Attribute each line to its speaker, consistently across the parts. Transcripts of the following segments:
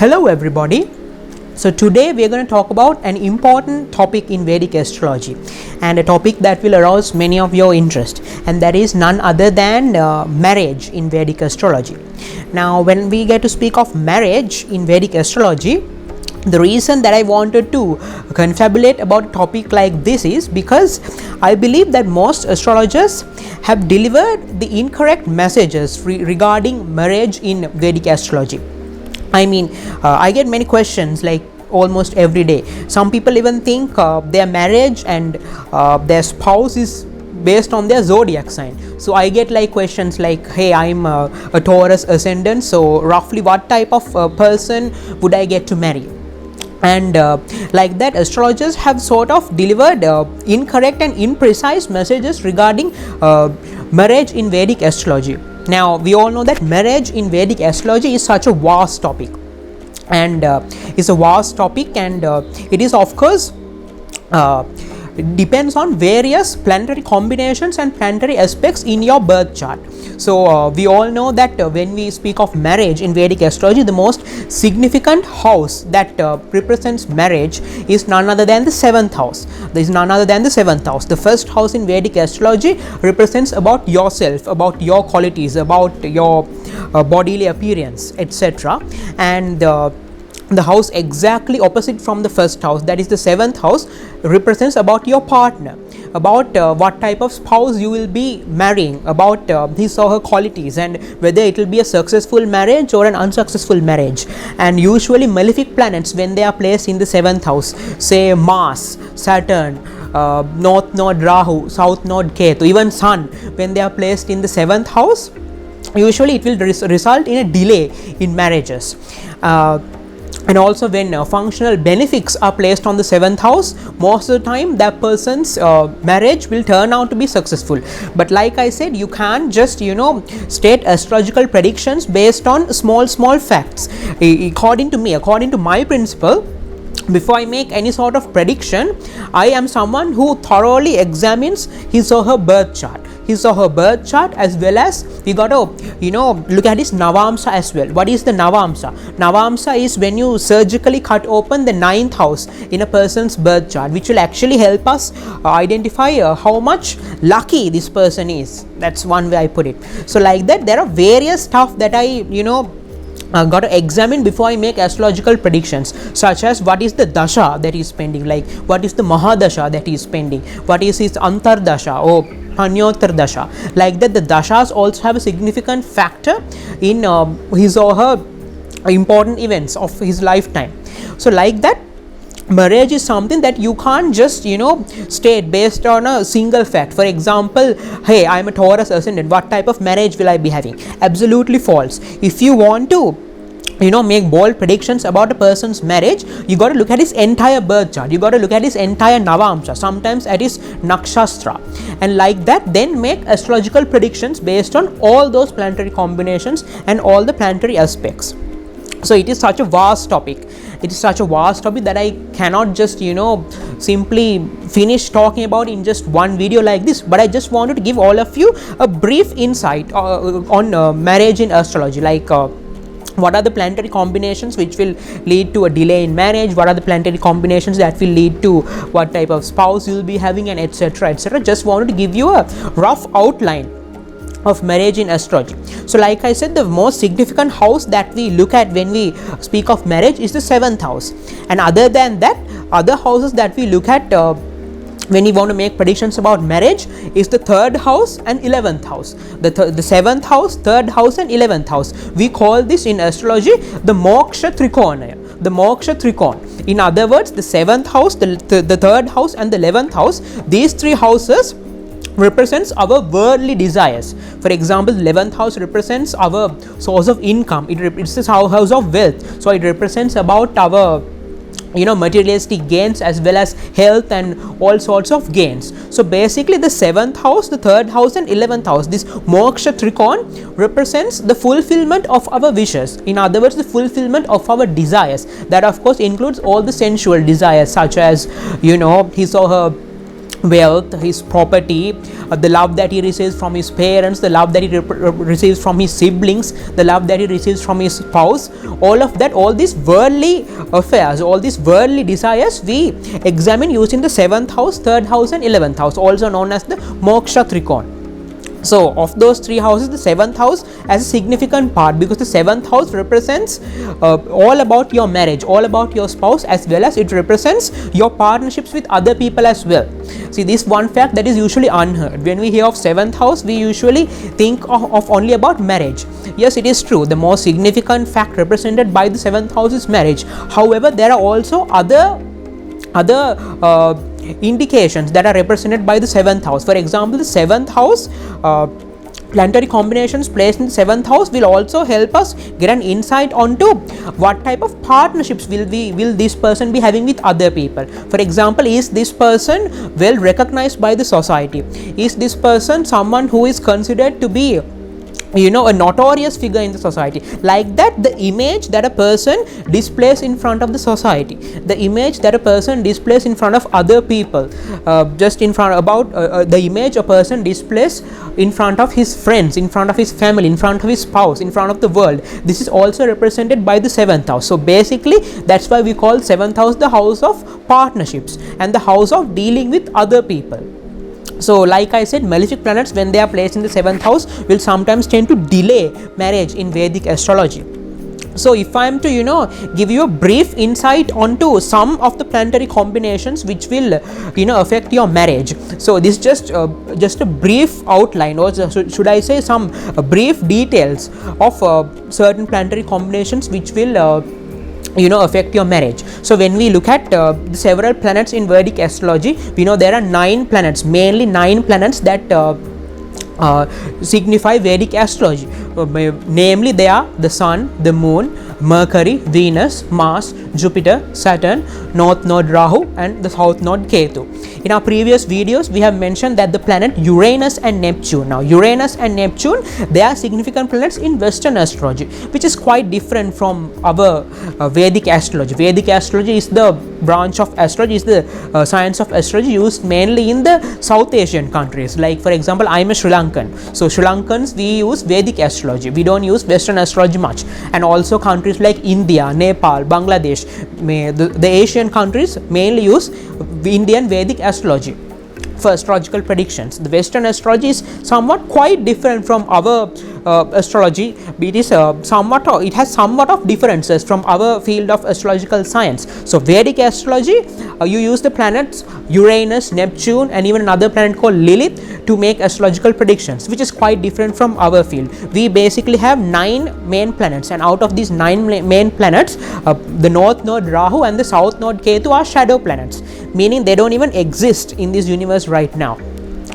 Speaker 1: Hello everybody. So today we are going to talk about an important topic in Vedic astrology, and a topic that will arouse many of your interest, and that is none other than marriage in Vedic astrology. Now when we get to speak of marriage in Vedic astrology, the reason that I wanted to confabulate about a topic like this is because I believe that most astrologers have delivered the incorrect messages regarding marriage in Vedic astrology. I get many questions like almost every day. Some people even think their marriage and their spouse is based on their zodiac sign. So I get like questions like, hey, I'm a Taurus ascendant, so roughly what type of person would I get to marry? And like that, astrologers have sort of delivered incorrect and imprecise messages regarding marriage in Vedic astrology. Now we all know that marriage in Vedic astrology is such a vast topic, and it's a vast topic, and it is of course it depends on various planetary combinations and planetary aspects in your birth chart. So we all know that when we speak of marriage in Vedic astrology, the most significant house that represents marriage is none other than the 7th house. There is none other than the 7th house. The first house in Vedic astrology represents about yourself, about your qualities, about your bodily appearance, etc. And the house exactly opposite from the first house, that is the 7th house, represents about your partner, about what type of spouse you will be marrying, about his or her qualities, and whether it will be a successful marriage or an unsuccessful marriage. And usually malefic planets, when they are placed in the 7th house, say Mars, Saturn, North Node Rahu, South Node Ketu, even Sun, when they are placed in the 7th house, usually it will result in a delay in marriages. And also when functional benefics are placed on the 7th house, most of the time that person's marriage will turn out to be successful. But like I said, you can't just state astrological predictions based on small facts. According to me, according to my principle, before I make any sort of prediction, I am someone who thoroughly examines his or her birth chart, as well as we got to look at his Navamsa as well. What is the Navamsa? Navamsa is when you surgically cut open the 9th house in a person's birth chart, which will actually help us identify how much lucky this person is. That's one way I put it. So like that, there are various stuff that I got to examine before I make astrological predictions, such as what is the dasha that he is spending, like what is the mahadasha that he is spending, what is his antardasha or Panyotar dasha. Like that, the dashas also have a significant factor in his or her important events of his lifetime. So like that, marriage is something that you can't just state based on a single fact. For example, hey, I'm a Taurus ascendant, what type of marriage will I be having? Absolutely false. If you want to make bold predictions about a person's marriage, you got to look at his entire birth chart, you got to look at his entire Navamsa, sometimes at his Nakshastra, and like that then make astrological predictions based on all those planetary combinations and all the planetary aspects. So it is such a vast topic. It is such a vast topic that I cannot just simply finish talking about in just one video like this. But I just wanted to give all of you a brief insight on marriage in astrology, like what are the planetary combinations which will lead to a delay in marriage, what are the planetary combinations that will lead to what type of spouse you will be having, and etc. Just wanted to give you a rough outline of marriage in astrology. So like I said, the most significant house that we look at when we speak of marriage is the 7th house, and other than that, other houses that we look at when we want to make predictions about marriage is the 3rd house and 11th house. The 7th house, 3rd house and 11th house, we call this in astrology the Moksha Trikonaya, the Moksha Trikon. In other words, the 7th house, the 3rd house and the 11th house, these three houses represents our worldly desires. For example, 11th house represents our source of income, it's the house of wealth, so it represents about our materialistic gains as well as health and all sorts of gains. So basically the 7th house, the 3rd house and 11th house, this Moksha Trikon represents the fulfillment of our wishes. In other words, the fulfillment of our desires. That of course includes all the sensual desires, such as his or her wealth, his property, the love that he receives from his parents, the love that he receives from his siblings, the love that he receives from his spouse, all of that, all these worldly affairs, all these worldly desires we examine using the 7th house, 3rd house and 11th house, also known as the Moksha Trikona. So of those 3 houses, the 7th house has a significant part, because the 7th house represents all about your marriage, all about your spouse, as well as it represents your partnerships with other people as well. See, this one fact that is usually unheard. When we hear of 7th house, we usually think of only about marriage. Yes, it is true, the most significant fact represented by the 7th house is marriage. However, there are also other indications that are represented by the 7th house. For example, the 7th house, planetary combinations placed in the 7th house will also help us get an insight onto what type of partnerships will this person be having with other people. For example, is this person well recognized by the society? Is this person someone who is considered to be a notorious figure in the society? Like that, the image that a person displays in front of the society, the image that a person displays in front of other people, the image a person displays in front of his friends, in front of his family, in front of his spouse, in front of the world, this is also represented by the 7th house. So basically, that's why we call 7th house the house of partnerships and the house of dealing with other people. So like I said, malefic planets, when they are placed in the 7th house, will sometimes tend to delay marriage in Vedic astrology. So if I am to give you a brief insight onto some of the planetary combinations which will affect your marriage. So this just a brief outline, or should I say some brief details of certain planetary combinations which will affect your marriage. So when we look at several planets in Vedic astrology, we know there are 9 planets, mainly 9 planets that signify Vedic astrology. Namely, they are the Sun, the Moon, Mercury, Venus, Mars, Jupiter, Saturn, North Node Rahu and the South Node Ketu. In our previous videos, we have mentioned that the planet Uranus and Neptune. Now, Uranus and Neptune, they are significant planets in Western astrology, which is quite different from our Vedic astrology. Vedic astrology is the branch of astrology, is the science of astrology used mainly in the South Asian countries. Like for example, I am a Sri Lankan. So Sri Lankans, we use Vedic astrology. We don't use Western astrology much. And also countries like India, Nepal, Bangladesh, the Asian countries mainly use Indian Vedic astrology for astrological predictions. The Western astrology is somewhat quite different from our astrology. It is it has somewhat of differences from our field of astrological science. So Vedic astrology, you use the planets Uranus, Neptune and even another planet called Lilith to make astrological predictions, which is quite different from our field. We basically have 9 main planets, and out of these 9 main planets, the North Node Rahu and the South Node Ketu are shadow planets, meaning they don't even exist in this universe right now.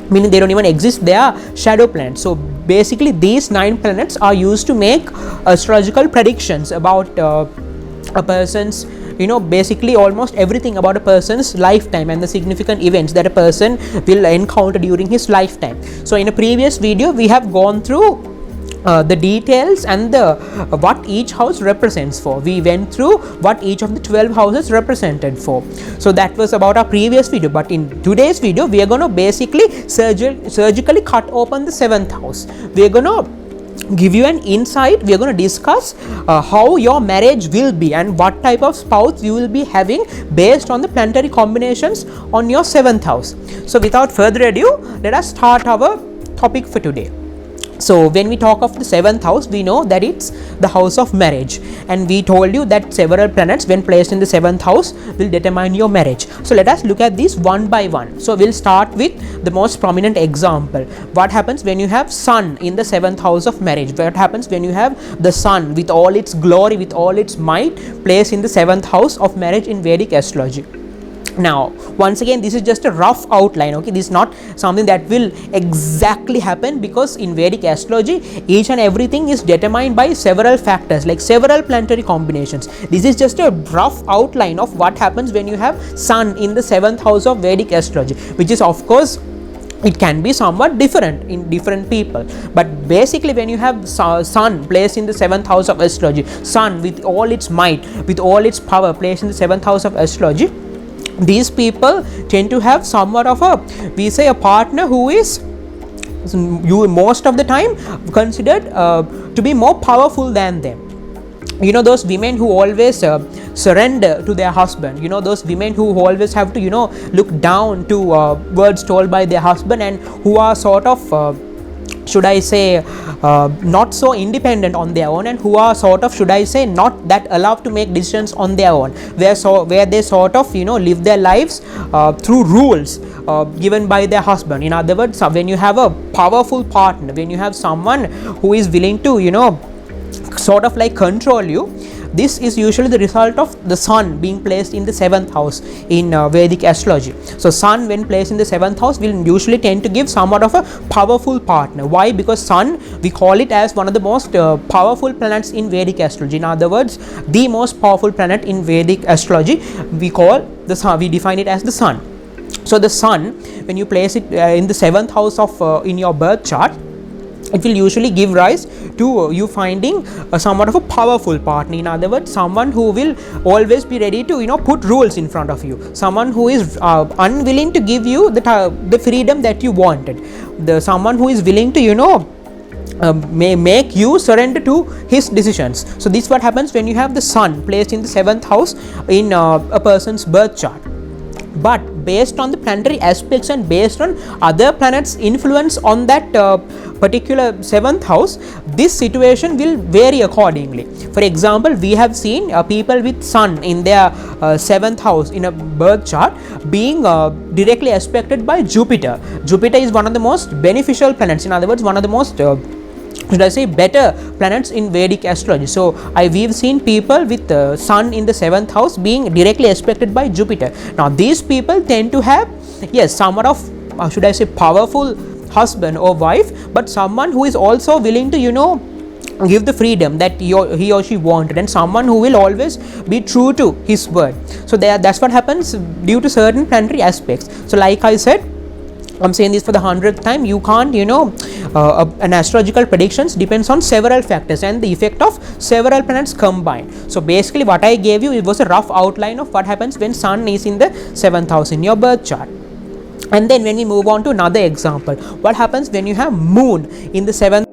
Speaker 1: Meaning they don't even exist, they are shadow planets. So basically these 9 planets are used to make astrological predictions about a person's, basically almost everything about a person's lifetime and the significant events that a person will encounter during his lifetime. So in a previous video, we have gone through the details and what each house represents for. We went through what each of the 12 houses represented for. So that was about our previous video. But in today's video, we are going to basically surgically cut open the 7th house. We are going to give you an insight. We are going to discuss how your marriage will be and what type of spouse you will be having based on the planetary combinations on your 7th house. So without further ado, let us start our topic for today. So when we talk of the 7th house, we know that it's the house of marriage, and we told you that several planets when placed in the 7th house will determine your marriage. So let us look at these one by one. So we'll start with the most prominent example. What happens when you have Sun in the 7th house of marriage? What happens when you have the Sun with all its glory, with all its might placed in the 7th house of marriage in Vedic astrology? Now, once again, this is just a rough outline, okay? This is not something that will exactly happen, because in Vedic astrology, each and everything is determined by several factors, like several planetary combinations. This is just a rough outline of what happens when you have Sun in the 7th house of Vedic astrology, which is, of course, it can be somewhat different in different people, but basically when you have Sun placed in the 7th house of astrology, Sun with all its might, with all its power placed in the 7th house of astrology, these people tend to have somewhat of a, we say, a partner who is you most of the time considered to be more powerful than them. You know, those women who always surrender to their husband, you know, those women who always have to, you know, look down to words told by their husband, and who are sort of should I say not so independent on their own, and who are sort of, should I say, not that allowed to make decisions on their own, where they sort of, you know, live their lives through rules given by their husband. In other words, when you have a powerful partner, when you have someone who is willing to, you know, sort of like control you, this is usually the result of the sun being placed in the 7th house in Vedic astrology. So sun, when placed in the 7th house, will usually tend to give somewhat of a powerful partner. Why? Because sun, we call it as one of the most powerful planets in Vedic astrology. In other words, the most powerful planet in Vedic astrology, we call the sun, we define it as the sun. So the sun, when you place it in the 7th house of in your birth chart, it will usually give rise to you finding somewhat of a powerful partner. In other words, someone who will always be ready to, you know, put rules in front of you, someone who is unwilling to give you the freedom that you wanted, someone who is willing to, you know, may make you surrender to his decisions. So this is what happens when you have the sun placed in the 7th house in a person's birth chart. But based on the planetary aspects and based on other planets' influence on that particular 7th house, this situation will vary accordingly. For example, we have seen people with sun in their 7th house in a birth chart being directly aspected by Jupiter. Jupiter is one of the most beneficial planets, in other words, one of the most should I say better planets in Vedic astrology. So we've seen people with sun in the 7th house being directly aspected by Jupiter. Now these people tend to have, yes, somewhat of should I say powerful husband or wife, but someone who is also willing to, you know, give the freedom that he or she wanted, and someone who will always be true to his word. So that's what happens due to certain planetary aspects. So like I said, I'm saying this for the 100th time, you can't, you know, an astrological predictions depends on several factors and the effect of several planets combined. So basically what I gave you, it was a rough outline of what happens when sun is in the 7th house in your birth chart. And then when we move on to another example, what happens when you have moon in the 7th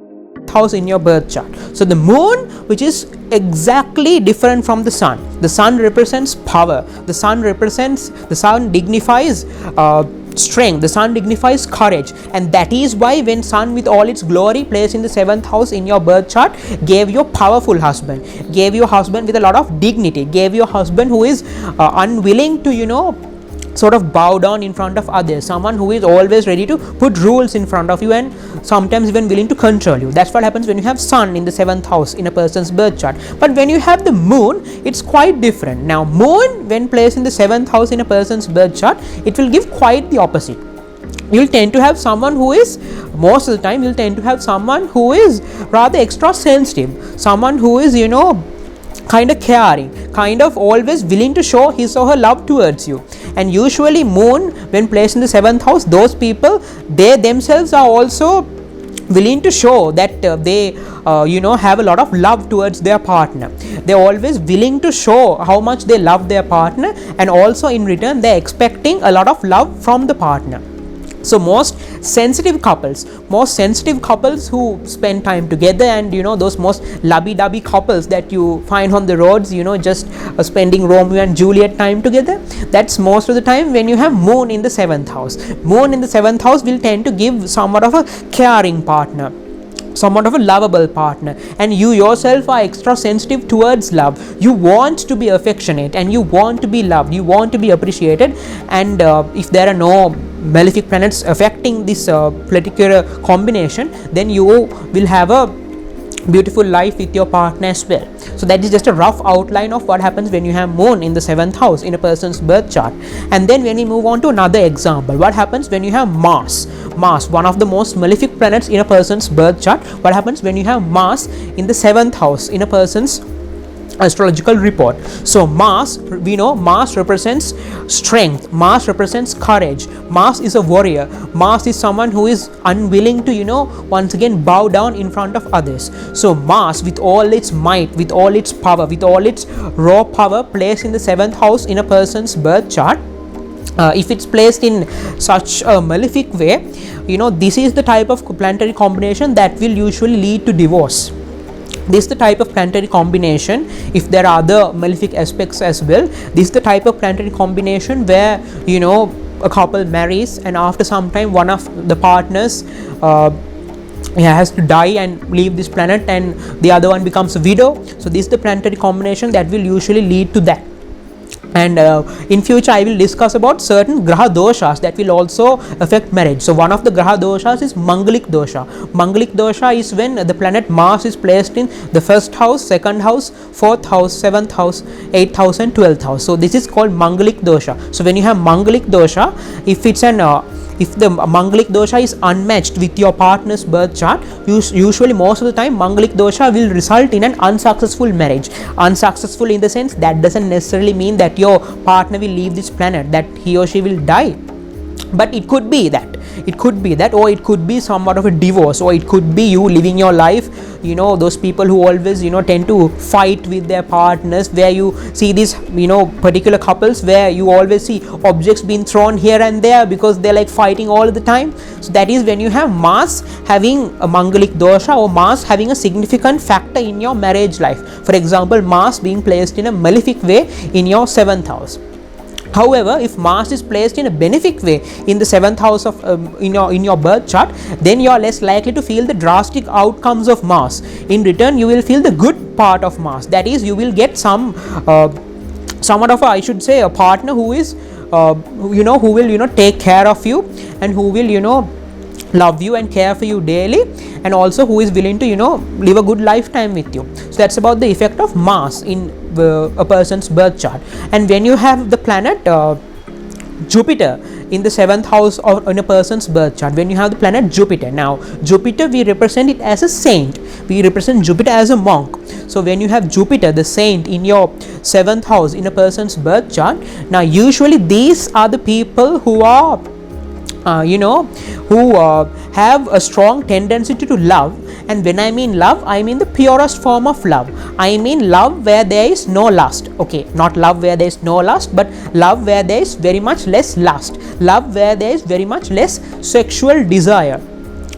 Speaker 1: house in your birth chart. So the moon, which is exactly different from the sun represents power, the sun dignifies strength, the sun dignifies courage, and that is why when sun with all its glory placed in the 7th house in your birth chart gave you a powerful husband, gave you a husband with a lot of dignity, gave you a husband who is unwilling to, you know, sort of bow down in front of others, someone who is always ready to put rules in front of you and sometimes even willing to control you. That's what happens when you have sun in the 7th house in a person's birth chart. But when you have the moon, it's quite different. Now moon, when placed in the 7th house in a person's birth chart, it will give quite the opposite. You'll tend to have someone who is, most of the time you'll tend to have someone who is rather extra sensitive, someone who is, you know, kind of caring, kind of always willing to show his or her love towards you. And usually moon, when placed in the 7th house, those people, they themselves are also willing to show that they you know, have a lot of love towards their partner. They're always willing to show how much they love their partner, and also in return they're expecting a lot of love from the partner. So most sensitive couples who spend time together, and you know, those most lovey-dovey couples that you find on the roads, you know, just spending Romeo and Juliet time together, that's most of the time when you have moon in the 7th house. Moon in the 7th house will tend to give somewhat of a caring partner, somewhat of a lovable partner, and you yourself are extra sensitive towards love. You want to be affectionate and you want to be loved, you want to be appreciated, and if there are no malefic planets affecting this particular combination, then you will have a beautiful life with your partner as well. So that is just a rough outline of what happens when you have moon in the 7th house in a person's birth chart. And then when we move on to another example, what happens when you have Mars, one of the most malefic planets in a person's birth chart. What happens when you have Mars in the 7th house in a person's astrological report? So Mars, we know Mars represents strength, Mars represents courage, Mars is a warrior, Mars is someone who is unwilling to, you know, once again bow down in front of others. So Mars, with all its might, with all its power, with all its raw power placed in the 7th house in a person's birth chart, if it's placed in such a malefic way, this is the type of planetary combination that will usually lead to divorce. This is the type of planetary combination, if there are other malefic aspects as well, this is the type of planetary combination where a couple marries, and after some time one of the partners has to die and leave this planet, and the other one becomes a widow. So this is the planetary combination that will usually lead to that. And in future I will discuss about certain graha doshas that will also affect marriage. So one of the graha doshas is Mangalik dosha. Mangalik dosha is when the planet Mars is placed in the first house, second house, fourth house, seventh house, 8th house and 12th house. So this is called Mangalik dosha. So when you have Mangalik dosha, if it's an if the Mangalik dosha is unmatched with your partner's birth chart, usually most of the time Mangalik dosha will result in an unsuccessful marriage. Unsuccessful in the sense that doesn't necessarily mean that your partner will leave this planet, that he or she will die, but it could be that, or it could be somewhat of a divorce, or it could be you living your life, those people who always tend to fight with their partners, where you see these particular couples where you always see objects being thrown here and there because they're like fighting all the time. So that is when you have Mars having a Mangalik dosha, or Mars having a significant factor in your marriage life. For example, Mars being placed in a malefic way in your 7th house. However, if Mars is placed in a benefic way in the 7th house of in your birth chart, then you are less likely to feel the drastic outcomes of Mars. In return, you will feel the good part of Mars. That is, you will get somewhat of a partner who is who will take care of you, and who will love you and care for you daily, and also who is willing to live a good lifetime with you. So that's about the effect of Mars in a person's birth chart. And when you have the planet Jupiter in the 7th house of in a person's birth chart, when you have the planet Jupiter, now Jupiter, we represent it as a saint, we represent Jupiter as a monk. So when you have Jupiter, the saint, in your 7th house in a person's birth chart, now usually these are the people who are have a strong tendency to love. And when I mean love, I mean the purest form of love. I mean love where there is no lust. Okay, not love where there is no lust, but love where there is very much less lust. Love where there is very much less sexual desire.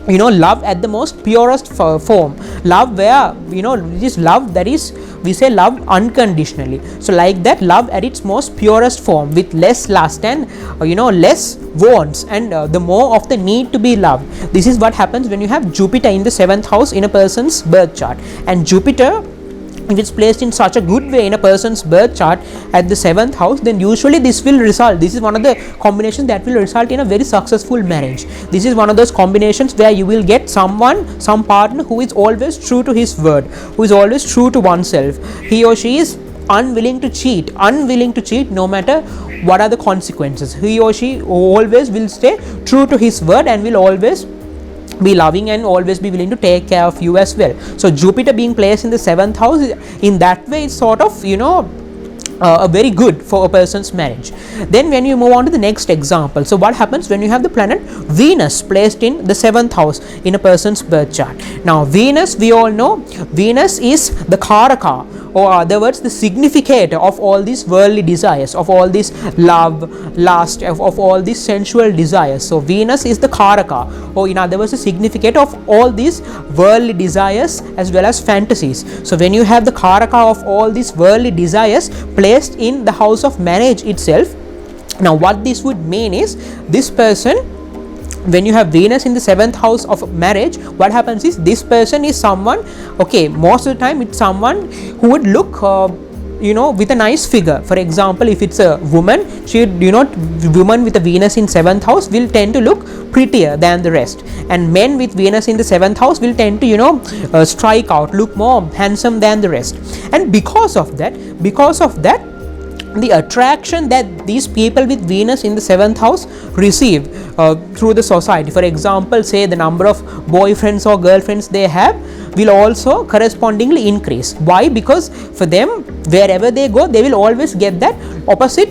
Speaker 1: Love at the most purest form. Love where it is love that is, we say love unconditionally. So like that, love at its most purest form, with less lust and less wants, and the more of the need to be loved. This is what happens when you have Jupiter in the 7th house in a person's birth chart. And Jupiter, if it's placed in such a good way in a person's birth chart at the 7th house, then usually this will result, this is one of the combinations that will result in a very successful marriage. This is one of those combinations where you will get some partner who is always true to his word, who is always true to oneself. He or she is unwilling to cheat no matter what are the consequences. He or she always will stay true to his word and will always be loving and always be willing to take care of you as well. So Jupiter being placed in the 7th house, in that way, it's sort of very good for a person's marriage. Then when you move on to the next example, so what happens when you have the planet Venus placed in the 7th house in a person's birth chart? Now Venus, we all know, Venus is the Karaka, or other words, the significator of all these worldly desires, of all this love, lust, of all these sensual desires. So Venus is the Karaka, or in other words, the significator of all these worldly desires as well as fantasies. So when you have the Karaka of all these worldly desires placed in the house of marriage itself, now what this would mean is, this person, when you have Venus in the 7th house of marriage, what happens is, this person is someone, okay, most of the time it's someone who would look with a nice figure. For example, if it's a woman, she woman with a Venus in 7th house will tend to look prettier than the rest, and men with Venus in the 7th house will tend to strike out, look more handsome than the rest. And because of that, the attraction that these people with Venus in the 7th house receive through the society, for example, say the number of boyfriends or girlfriends they have will also correspondingly increase. Why? Because for them, wherever they go, they will always get that opposite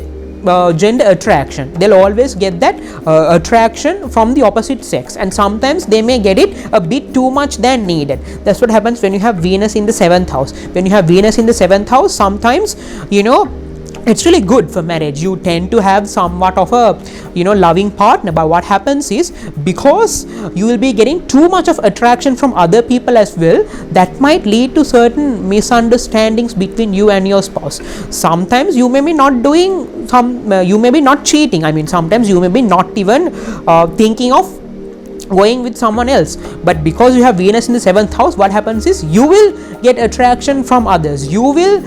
Speaker 1: gender attraction. They'll always get that attraction from the opposite sex, and sometimes they may get it a bit too much than needed. That's what happens when you have Venus in the 7th house. When you have Venus in the 7th house, sometimes it's really good for marriage. You tend to have somewhat of a loving partner, but what happens is, because you will be getting too much of attraction from other people as well, that might lead to certain misunderstandings between you and your spouse. Sometimes you may be not doing you may be not cheating. I mean, sometimes you may be not even thinking of going with someone else, but because you have Venus in the 7th house, what happens is you will get attraction from others. You will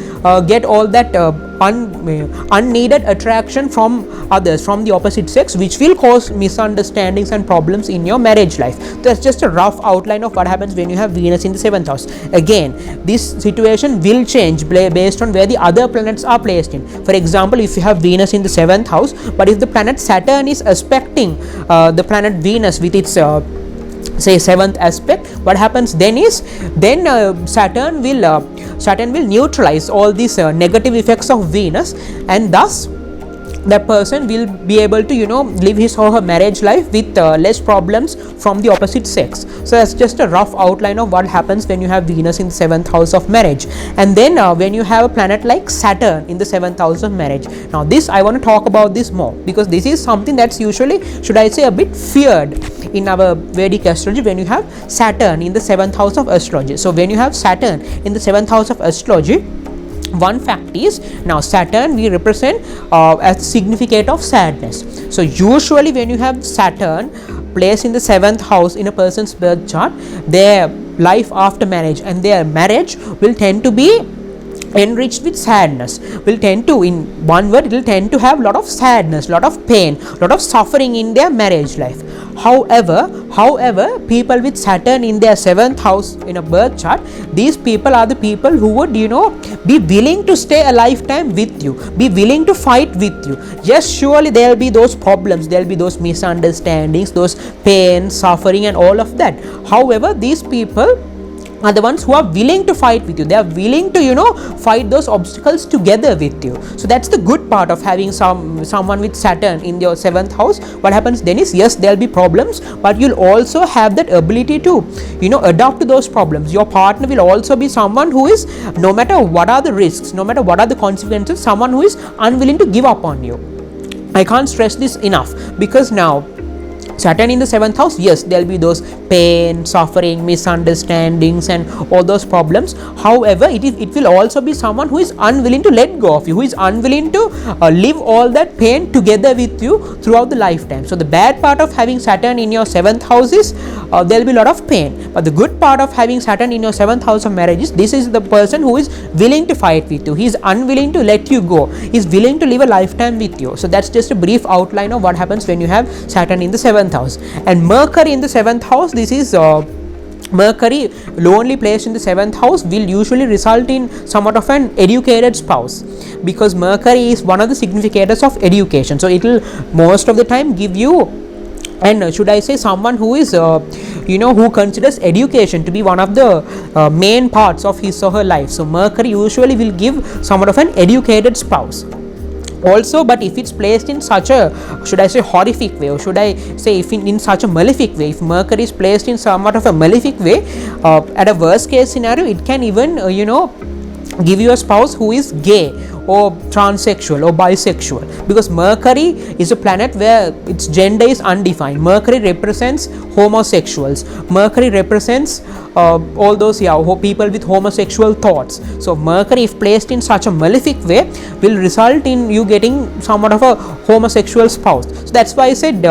Speaker 1: get all that unneeded attraction from others, from the opposite sex, which will cause misunderstandings and problems in your marriage life. That's just a rough outline of what happens when you have Venus in the 7th house. Again, this situation will change based on where the other planets are placed in. For example, if you have Venus in the 7th house, but if the planet Saturn is aspecting the planet Venus with its say 7th aspect, what happens then is, Saturn will neutralize all these negative effects of Venus, and thus that person will be able to live his or her marriage life with less problems from the opposite sex. So that's just a rough outline of what happens when you have Venus in the 7th house of marriage. And then when you have a planet like Saturn in the 7th house of marriage, now this I want to talk about this more, because this is something that's usually, should I say, a bit feared in our Vedic astrology, when you have Saturn in the 7th house of astrology. So when you have Saturn in the 7th house of astrology, one fact is, now Saturn we represent as significate of sadness. So usually when you have Saturn placed in the 7th house in a person's birth chart, their life after marriage and their marriage will tend to be enriched with sadness, will tend to, in one word, it will tend to have lot of sadness, lot of pain, lot of suffering in their marriage life. However, people with Saturn in their 7th house in a birth chart, these people are the people who would be willing to stay a lifetime with you, be willing to fight with you. Yes, surely there will be those problems, there will be those misunderstandings, those pain, suffering and all of that. However, these people are the ones who are willing to fight with you. They are willing to fight those obstacles together with you. So that's the good part of having someone with Saturn in your 7th house. What happens then is, yes, there will be problems, but you'll also have that ability to adapt to those problems. Your partner will also be someone who is, no matter what are the risks, no matter what are the consequences, someone who is unwilling to give up on you. I can't stress this enough, because now Saturn in the 7th house, yes, there will be those pain, suffering, misunderstandings and all those problems. However, it will also be someone who is unwilling to let go of you, who is unwilling to live all that pain together with you throughout the lifetime. So the bad part of having Saturn in your 7th house is there will be a lot of pain, but the good part of having Saturn in your 7th house of marriage is, this is the person who is willing to fight with you, he is unwilling to let you go, he is willing to live a lifetime with you. So that's just a brief outline of what happens when you have Saturn in the 7th house. And Mercury in the 7th house, this is Mercury lonely placed in the 7th house will usually result in somewhat of an educated spouse, because Mercury is one of the significators of education. So it will most of the time give you, and should I say, someone who is who considers education to be one of the main parts of his or her life. So Mercury usually will give somewhat of an educated spouse also. But if it's placed in such a, should I say, horrific way, or should I say, if in such a malefic way, if Mercury is placed in somewhat of a malefic way, at a worst case scenario, it can even give you a spouse who is gay or transsexual or bisexual, because Mercury is a planet where its gender is undefined. Mercury represents homosexuals, Mercury represents all those people with homosexual thoughts. So Mercury, if placed in such a malefic way, will result in you getting somewhat of a homosexual spouse. So that's why I said,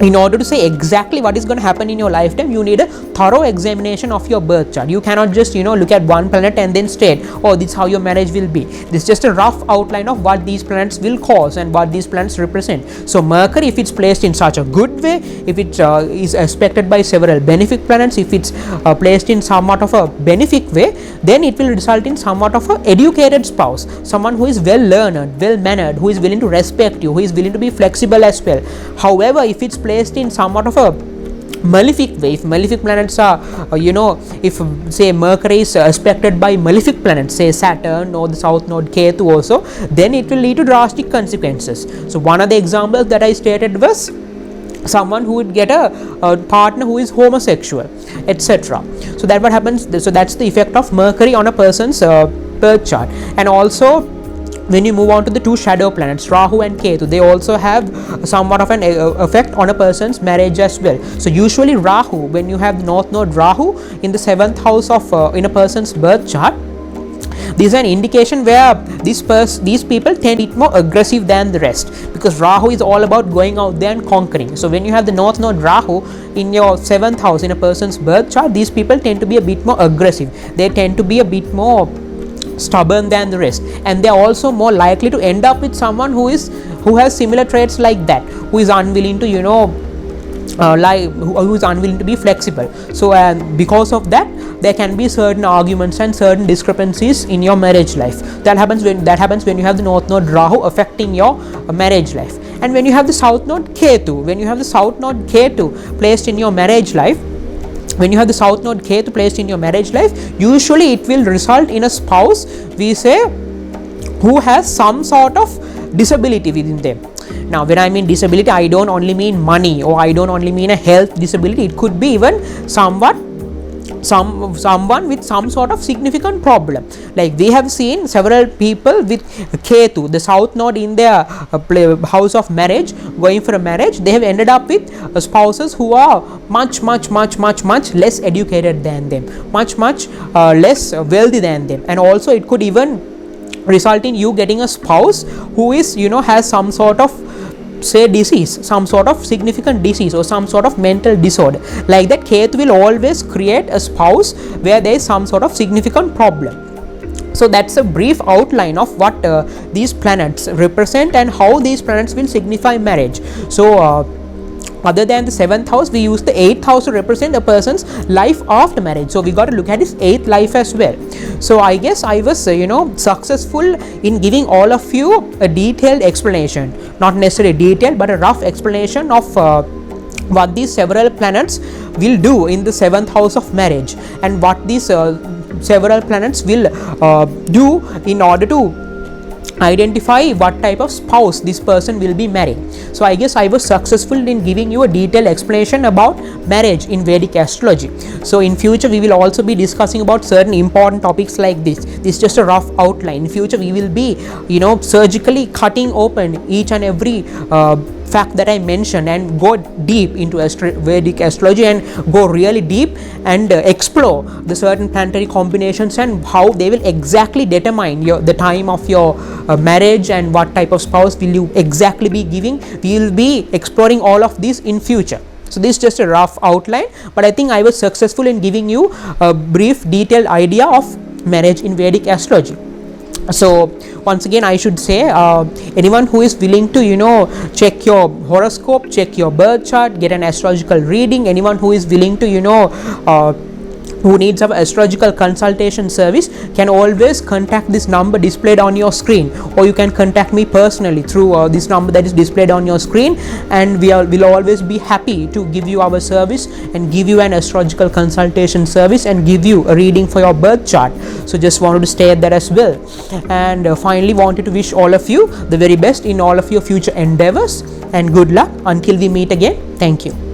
Speaker 1: in order to say exactly what is going to happen in your lifetime, you need a thorough examination of your birth chart. You cannot just look at one planet and then state, oh, this is how your marriage will be. This is just a rough outline of what these planets will cause and what these planets represent. So Mercury, if it's placed in such a good way, if it is aspected by several benefic planets, if it's placed in somewhat of a benefic way, then it will result in somewhat of a educated spouse, someone who is well learned, well mannered, who is willing to respect you, who is willing to be flexible as well. However, if it's placed in somewhat of a malefic way, if malefic planets are if say Mercury is aspected by malefic planets, say Saturn or the south node Ketu also, then it will lead to drastic consequences. So one of the examples that I stated was someone who would get a partner who is homosexual, etc. So that what happens. So that's the effect of Mercury on a person's birth chart. And also when you move on to the two shadow planets, Rahu and Ketu, they also have somewhat of an effect on a person's marriage as well. So usually Rahu, when you have North Node Rahu in the 7th house of in a person's birth chart, this is an indication where these people tend to be more aggressive than the rest, because Rahu is all about going out there and conquering. So when you have the North Node Rahu in your 7th house in a person's birth chart, these people tend to be a bit more aggressive. They tend to be a bit more stubborn than the rest, and they're also more likely to end up with someone who has similar traits like that, who is unwilling to who is unwilling to be flexible. So because of that, there can be certain arguments and certain discrepancies in your marriage life. That happens when you have the North Node Rahu affecting your marriage life. And when you have the South Node Ketu, placed in your marriage life, usually it will result in a spouse, we say, who has some sort of disability within them. Now, when I mean disability, I don't only mean money, or I don't only mean a health disability. It could be even someone with some sort of significant problem. Like we have seen several people with Ketu, the South Node, in their house of marriage, going for a marriage. They have ended up with spouses who are much less educated than them, much less wealthy than them. And also it could even result in you getting a spouse who is, has some sort of, say, disease, some sort of significant disease or some sort of mental disorder. Like that, Ketu will always create a spouse where there is some sort of significant problem. So that's a brief outline of what these planets represent and how these planets will signify marriage. So other than the 7th house, we use the 8th house to represent a person's life after marriage. So we got to look at his 8th life as well. So I guess I was successful in giving all of you a detailed explanation, not necessarily detailed, but a rough explanation of what these several planets will do in the 7th house of marriage, and what these several planets will do in order to identify what type of spouse this person will be marrying. So I guess I was successful in giving you a detailed explanation about marriage in Vedic astrology. So in future we will also be discussing about certain important topics like this. This is just a rough outline. In future we will be surgically cutting open each and every fact that I mentioned and go deep into Vedic astrology, and go really deep and explore the certain planetary combinations and how they will exactly determine the time of your marriage and what type of spouse will you exactly be giving. We will be exploring all of these in future. So this is just a rough outline, but I think I was successful in giving you a brief detailed idea of marriage in Vedic astrology. So once again, I should say, anyone who is willing to check your horoscope, check your birth chart, get an astrological reading, anyone who is willing to who needs our astrological consultation service, can always contact this number displayed on your screen, or you can contact me personally through this number that is displayed on your screen, and will always be happy to give you our service and give you an astrological consultation service and give you a reading for your birth chart. So just wanted to state that as well. And finally wanted to wish all of you the very best in all of your future endeavors, and good luck until we meet again. Thank you.